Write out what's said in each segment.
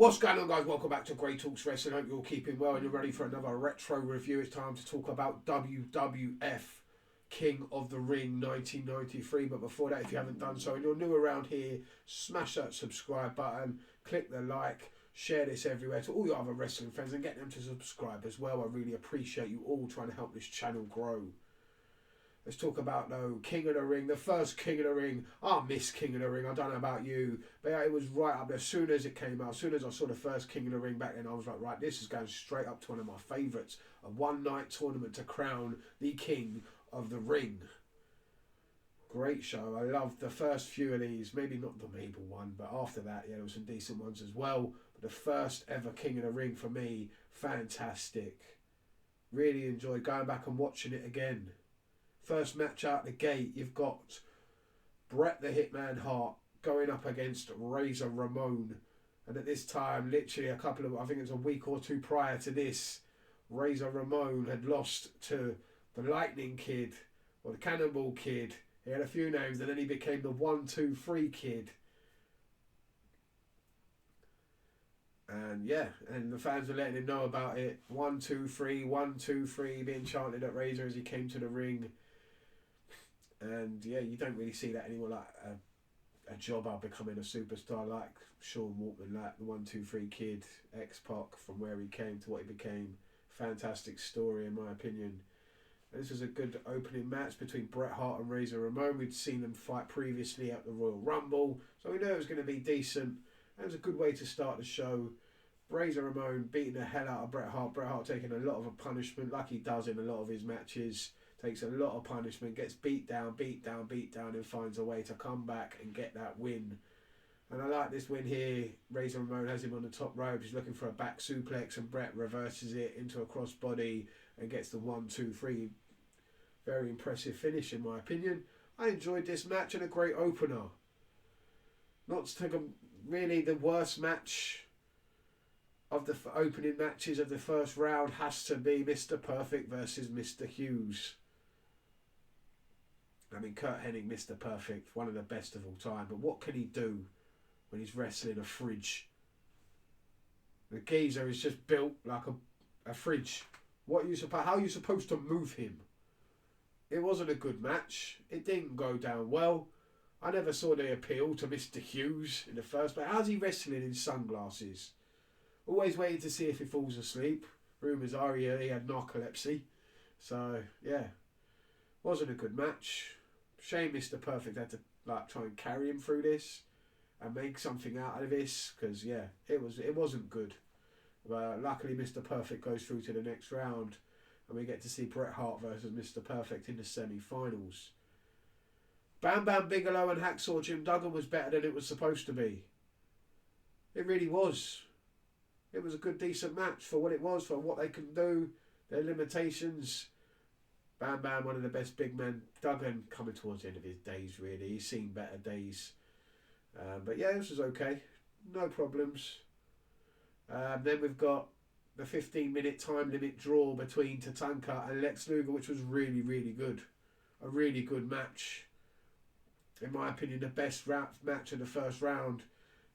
What's going on, guys? Welcome back to Grey Talks Wrestling. Hope you're all keeping well and you're ready for another retro review. It's time to talk about WWF King of the Ring 1993. But before that, if you haven't done so and you're new around here, smash that subscribe button, click the like, share this everywhere to all your other wrestling friends and get them to subscribe as well. I really appreciate you all trying to help this channel grow. Let's talk about, though, King of the Ring, the first King of the Ring. I miss King of the Ring. I don't know about you, but yeah, it was right up there. As soon as it came out, as soon as I saw the first King of the Ring back then, I was like, right, this is going straight up to one of my favourites. A one-night tournament to crown the King of the Ring. Great show. I loved the first few of these. Maybe not the Mabel one, but after that, yeah, there were some decent ones as well. But the first ever King of the Ring for me, fantastic. Really enjoyed going back and watching it again. First match out the gate, you've got Bret the Hitman Hart going up against Razor Ramon. And at this time, literally I think it was a week or two prior to this, Razor Ramon had lost to the Lightning Kid, or the Cannonball Kid. He had a few names, and then he became the 1, 2, 3 Kid. And yeah, and the fans were letting him know about it. 1, 2, 3, 1, 2, 3 being chanted at Razor as he came to the ring. And yeah, you don't really see that anymore, like a jobber becoming a superstar like Shawn Michaels, like the 1, 2, 3 Kid, X-Pac, from where he came to what he became. Fantastic story in my opinion. And this was a good opening match between Bret Hart and Razor Ramon. We'd seen them fight previously at the Royal Rumble, so we knew it was going to be decent. It was a good way to start the show. Razor Ramon beating the hell out of Bret Hart. Bret Hart taking a lot of a punishment, like he does in a lot of his matches. Takes a lot of punishment, gets beat down, and finds a way to come back and get that win. And I like this win here. Razor Ramon has him on the top rope. He's looking for a back suplex, and Bret reverses it into a crossbody and gets the 1, 2, 3. Very impressive finish, in my opinion. I enjoyed this match and a great opener. Not to take really the worst match of the opening matches of the first round has to be Mr. Perfect versus Mr. Hughes. I mean, Kurt Hennig, Mr. Perfect, one of the best of all time. But what can he do when he's wrestling a fridge? The geezer is just built like a fridge. How are you supposed to move him? It wasn't a good match. It didn't go down well. I never saw the appeal to Mr. Hughes in the first place. How's he wrestling in sunglasses? Always waiting to see if he falls asleep. Rumours are he had narcolepsy. So, yeah. Wasn't a good match. Shame Mr. Perfect had to try and carry him through this and make something out of this, because yeah, it wasn't good. But luckily Mr. Perfect goes through to the next round and we get to see Bret Hart versus Mr. Perfect in the semi-finals. Bam Bam Bigelow and Hacksaw Jim Duggan was better than it was supposed to be. It really was. It was a good, decent match for what it was, for what they can do, their limitations. Bam Bam, one of the best big men. Duggan coming towards the end of his days, really. He's seen better days. But yeah, this was okay. No problems. Then we've got the 15-minute time limit draw between Tatanka and Lex Luger, which was really, really good. A really good match. In my opinion, the best match of the first round.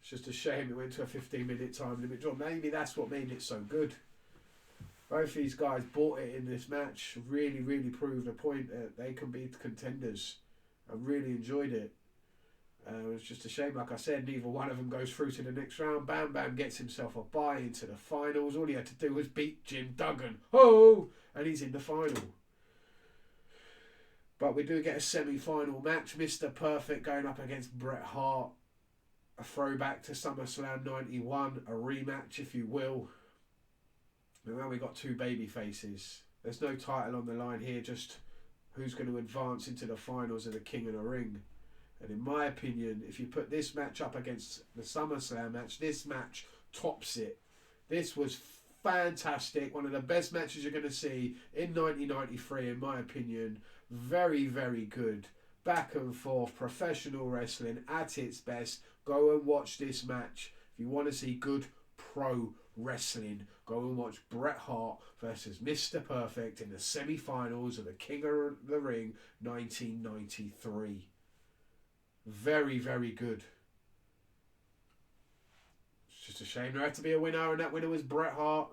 It's just a shame it went to a 15-minute time limit draw. Maybe that's what made it so good. Both these guys bought it in this match. Really, really proved a point that they can be contenders. I really enjoyed it. It was just a shame, like I said, neither one of them goes through to the next round. Bam Bam gets himself a bye into the finals. All he had to do was beat Jim Duggan. Oh! And he's in the final. But we do get a semi-final match. Mr. Perfect going up against Bret Hart. A throwback to SummerSlam 91. A rematch, if you will. And now we got two baby faces. There's no title on the line here, just who's going to advance into the finals of the King of the Ring. And in my opinion, if you put this match up against the SummerSlam match, this match tops it. This was fantastic. One of the best matches you're going to see in 1993, in my opinion. Very, very good. Back and forth, professional wrestling at its best. Go and watch this match. If you want to see good pro wrestling, go and watch Bret Hart versus Mr. Perfect in the semi-finals of the King of the Ring 1993. Very, very good. just a shame there had to be a winner, and that winner was Bret Hart.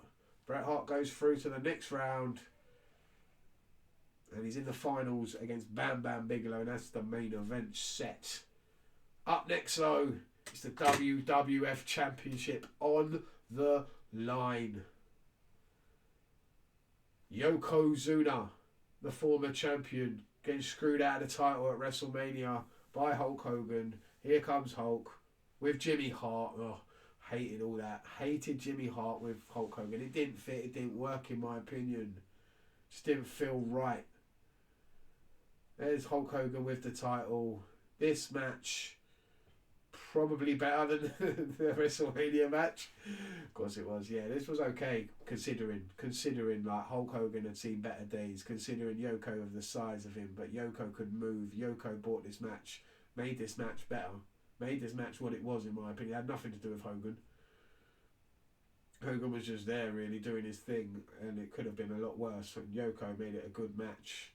Bret Hart goes through to the next round, and he's in the finals against Bam Bam Bigelow, and that's the main event set. Up next, though, is the WWF Championship on the line. Yokozuna, the former champion, getting screwed out of the title at WrestleMania by Hulk Hogan. Here comes Hulk with Jimmy Hart. Oh, hated all that. Hated Jimmy Hart with Hulk Hogan. It didn't fit. It didn't work, in my opinion. Just didn't feel right. There's Hulk Hogan with the title. This match, probably better than the WrestleMania match. Of course it was. Yeah, this was okay, considering like Hulk Hogan had seen better days, considering Yoko of the size of him, but Yoko could move. Yoko bought this match, made this match better, made this match what it was, in my opinion. It had nothing to do with Hogan. Hogan was just there really doing his thing, and it could have been a lot worse. And Yoko made it a good match,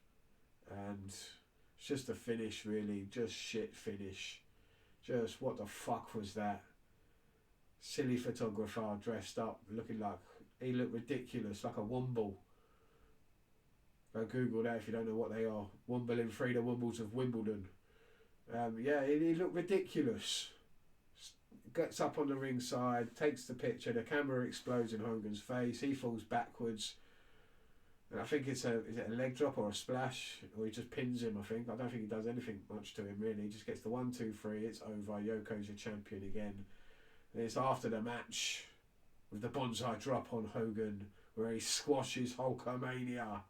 and it's just a finish really, just shit finish. Just what the fuck was that? Silly photographer dressed up, looking like he looked ridiculous, like a Womble. Go Google that if you don't know what they are. Womble and Frida Wombles of Wimbledon. Yeah, he looked ridiculous. Gets up on the ringside, takes the picture. The camera explodes in Hogan's face. He falls backwards. And I think is it a leg drop or a splash, or he just pins him. I don't think he does anything much to him really. He just gets the 1, 2, 3. It's over. Yoko's your champion again. And it's after the match with the bonsai drop on Hogan, where he squashes HULKAMANIA.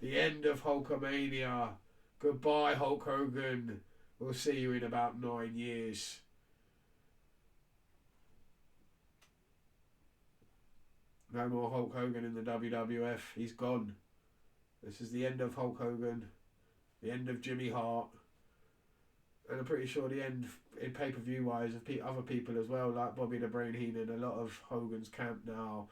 The end of HULKAMANIA. Goodbye, Hulk Hogan. We'll see you in about 9 years. No more Hulk Hogan in the WWF. He's gone. This is the end of Hulk Hogan. The end of Jimmy Hart. And I'm pretty sure the end in pay-per-view wise of other people as well, like Bobby the Brain Heenan. A lot of Hogan's camp now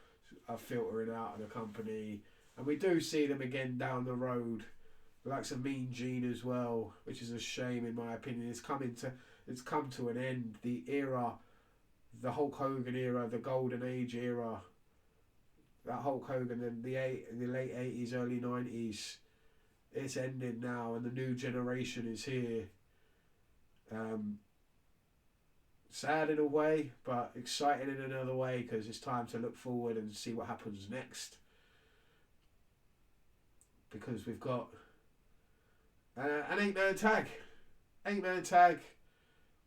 are filtering out of the company. And we do see them again down the road. Like some Mean Gene as well, which is a shame in my opinion. It's come to an end. The era, the Hulk Hogan era, the Golden Age era. That Hulk Hogan in the late 80s, early 90s, it's ended now, and the new generation is here. Sad in a way, but exciting in another way, because it's time to look forward and see what happens next. Because we've got an 8-man tag. 8-man tag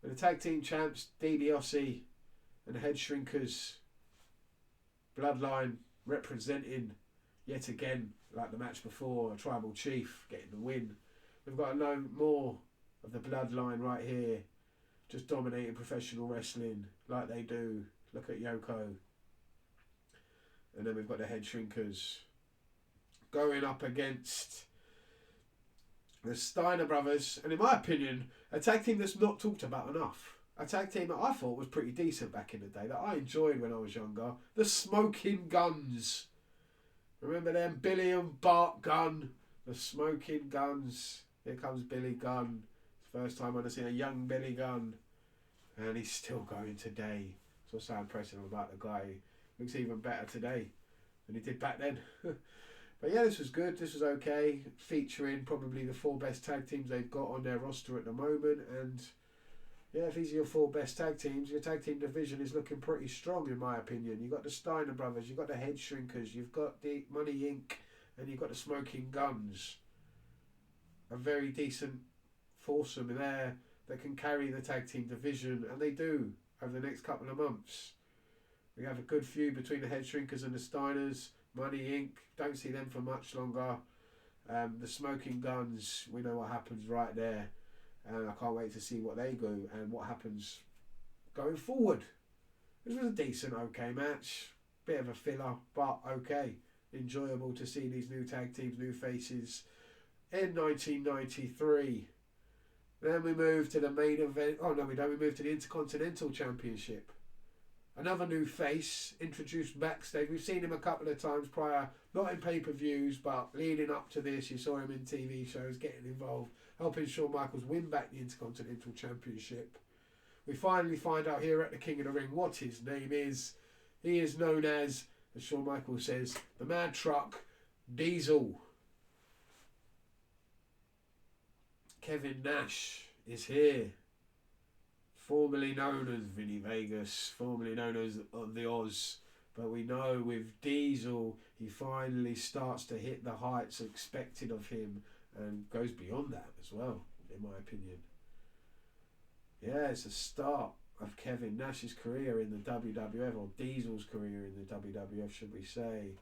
with the tag team champs, DiBiase and the Head Shrinkers. Bloodline representing yet again, like the match before, a tribal chief getting the win. We've got a lot more of the Bloodline right here, just dominating professional wrestling like they do. Look at Yoko. And then we've got the Head Shrinkers going up against the Steiner brothers, and in my opinion, a tag team that's not talked about enough. A tag team that I thought was pretty decent back in the day, that I enjoyed when I was younger. The Smoking Guns. Remember them? Billy and Bart Gunn. The Smoking Guns. Here comes Billy Gunn. It's the first time I've seen a young Billy Gunn. And he's still going today. That's what's so impressive about the guy. He looks even better today than he did back then. But yeah, this was good. This was okay. Featuring probably the 4 best tag teams they've got on their roster at the moment. And yeah, if these are your 4 best tag teams, your tag team division is looking pretty strong in my opinion. You've got the Steiner brothers, you've got the Head Shrinkers, you've got the Money Inc. and you've got the Smoking Guns. A very decent foursome there that can carry the tag team division, and they do over the next couple of months. We have a good feud between the Head Shrinkers and the Steiners. Money Inc. Don't see them for much longer. The Smoking Guns, we know what happens right there. And I can't wait to see what they do and what happens going forward. This was a decent, okay match. Bit of a filler, but okay. Enjoyable to see these new tag teams, new faces in 1993. Then we move to the main event. Oh no, we don't. We move to the Intercontinental Championship. Another new face introduced backstage. We've seen him a couple of times prior, not in pay-per-views, but leading up to this, you saw him in TV shows, getting involved, helping Shawn Michaels win back the Intercontinental Championship. We finally find out here at the King of the Ring what his name is. He is known as Shawn Michaels says, the Mad Truck Diesel. Kevin Nash is here. Formerly known as Vinny Vegas, formerly known as the Oz. But we know with Diesel, he finally starts to hit the heights expected of him and goes beyond that as well, in my opinion. Yeah, it's the start of Kevin Nash's career in the WWF, or Diesel's career in the WWF, should we say.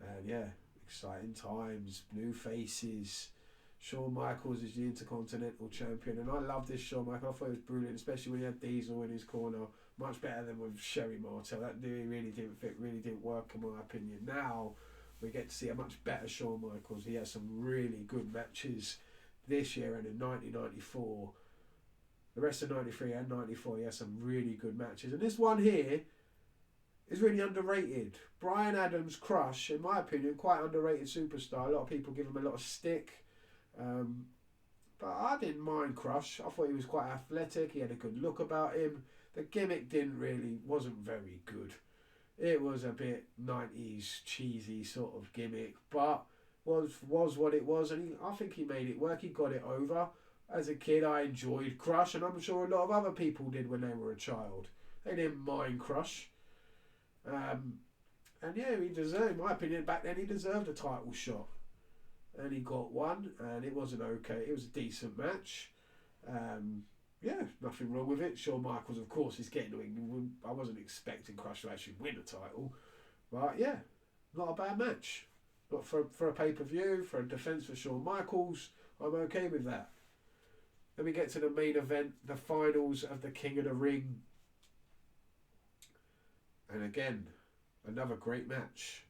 And yeah, exciting times, new faces. Shawn Michaels is the Intercontinental Champion, and I love this Shawn Michaels. I thought it was brilliant, especially when he had Diesel in his corner. Much better than with Sherry Martel. That really didn't fit, really didn't work in my opinion. Now we get to see a much better Shawn Michaels. He has some really good matches this year and in 1994. The rest of 93 and 94, he has some really good matches. And this one here is really underrated. Bryan Adams' Crush, in my opinion, quite underrated superstar. A lot of people give him a lot of stick. But I didn't mind Crush. I thought he was quite athletic. He had a good look about him. The gimmick wasn't very good. It was a bit 90s cheesy sort of gimmick, but was what it was, and I think he made it work. He got it over. As a kid, I enjoyed Crush, and I'm sure a lot of other people did when they were a child. They didn't mind Crush. And yeah, he deserved, in my opinion, back then he deserved a title shot. And he got one, and it wasn't okay. It was a decent match. Yeah, nothing wrong with it. Shawn Michaels, of course, is getting to England. I wasn't expecting Crush to actually win a title. But yeah, not a bad match. Not for a pay-per-view, for a defence for Shawn Michaels, I'm okay with that. Then we get to the main event, the finals of the King of the Ring. And again, another great match.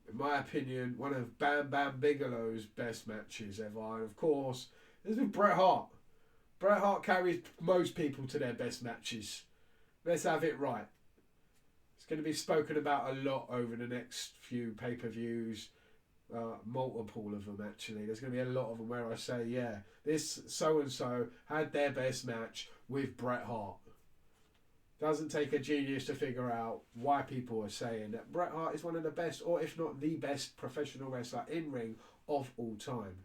In my opinion, one of Bam Bam Bigelow's best matches ever. And of course, this is Bret Hart. Bret Hart carries most people to their best matches. Let's have it right. It's going to be spoken about a lot over the next few pay-per-views. Multiple of them, actually. There's going to be a lot of them where I say, yeah, this so-and-so had their best match with Bret Hart. Doesn't take a genius to figure out why people are saying that Bret Hart is one of the best, or if not the best, professional wrestler in ring of all time.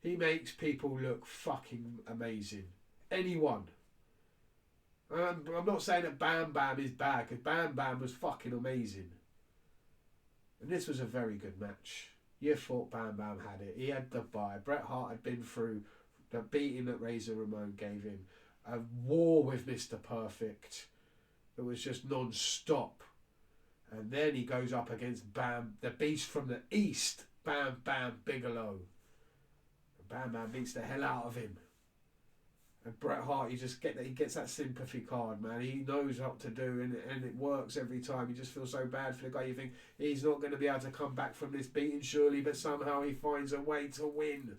He makes people look fucking amazing. Anyone. I'm not saying that Bam Bam is bad, because Bam Bam was fucking amazing. And this was a very good match. You thought Bam Bam had it. He had the bye. Bret Hart had been through the beating that Razor Ramon gave him. A war with Mr. Perfect. It was just non-stop. And then he goes up against the Beast from the East, Bam Bam Bigelow. And Bam Bam beats the hell out of him. And Bret Hart, he gets that sympathy card, man. He knows what to do, and it works every time. You just feel so bad for the guy. You think he's not going to be able to come back from this beating, surely, but somehow he finds a way to win.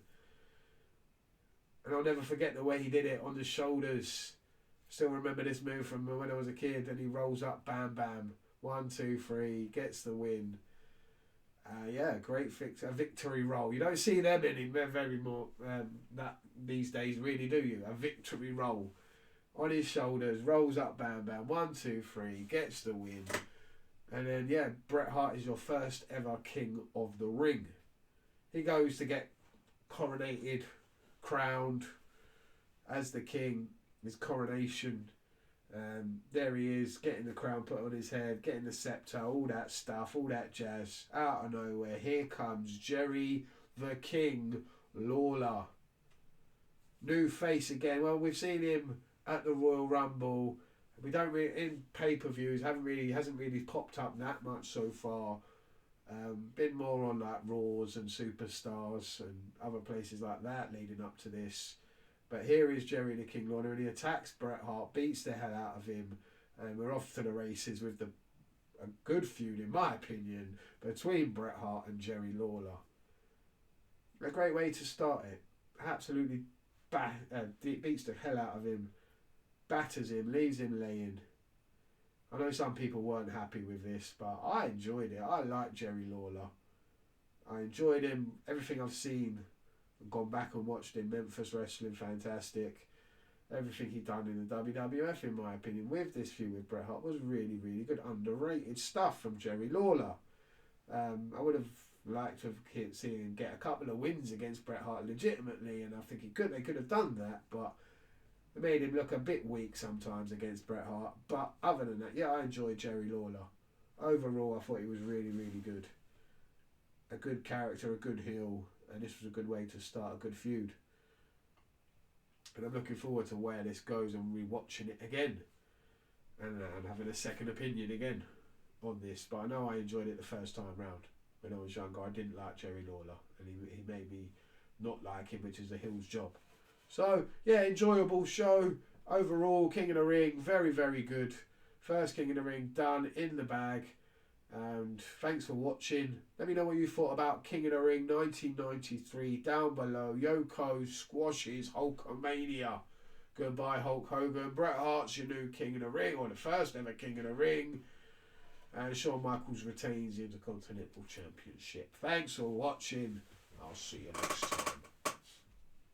And I'll never forget the way he did it on the shoulders. Still remember this move from when I was a kid, and he rolls up Bam Bam. 1, 2, 3, gets the win. Yeah, great victory roll. You don't see them very more that these days, really, do you? A victory roll on his shoulders, rolls up Bam Bam. 1, 2, 3, gets the win. And then, yeah, Bret Hart is your first ever King of the Ring. He goes to get coronated, crowned as the king, his coronation. There he is, getting the crown put on his head, getting the scepter, all that stuff, all that jazz. Out of nowhere, here comes Jerry the King Lawler. New face again. Well, we've seen him at the Royal Rumble. We don't really, in pay-per-views, hasn't really popped up that much so far. Been more on like Raws and Superstars and other places like that leading up to this. But here is Jerry the King Lawler, and he attacks Bret Hart, beats the hell out of him, and we're off to the races with a good feud, in my opinion, between Bret Hart and Jerry Lawler. A great way to start it. Absolutely beats the hell out of him, batters him, leaves him laying. I know some people weren't happy with this, but I enjoyed it. I like Jerry Lawler. I enjoyed him. Everything I've seen, gone back and watched in Memphis Wrestling, fantastic. everything he'd done in the WWF, in my opinion, with this feud with Bret Hart was really, really good. Underrated stuff from Jerry Lawler. I would have liked to have seen him get a couple of wins against Bret Hart legitimately, and I think they could have done that, but it made him look a bit weak sometimes against Bret Hart. But other than that, yeah, I enjoyed Jerry Lawler. Overall, I thought he was really, really good. A good character, a good heel, and this was a good way to start a good feud. And I'm looking forward to where this goes and rewatching it again, and having a second opinion again on this. But I know I enjoyed it the first time round. When I was younger, I didn't like Jerry Lawler, and he made me not like him, which is the heel's job. So, yeah, enjoyable show. Overall, King of the Ring, very, very good. First King of the Ring done, in the bag. And thanks for watching. Let me know what you thought about King of the Ring 1993 down below. Yoko squashes Hulkamania. Goodbye, Hulk Hogan. Bret Hart's your new King of the Ring, or the first ever King of the Ring. And Shawn Michaels retains the Intercontinental Championship. Thanks for watching. I'll see you next time.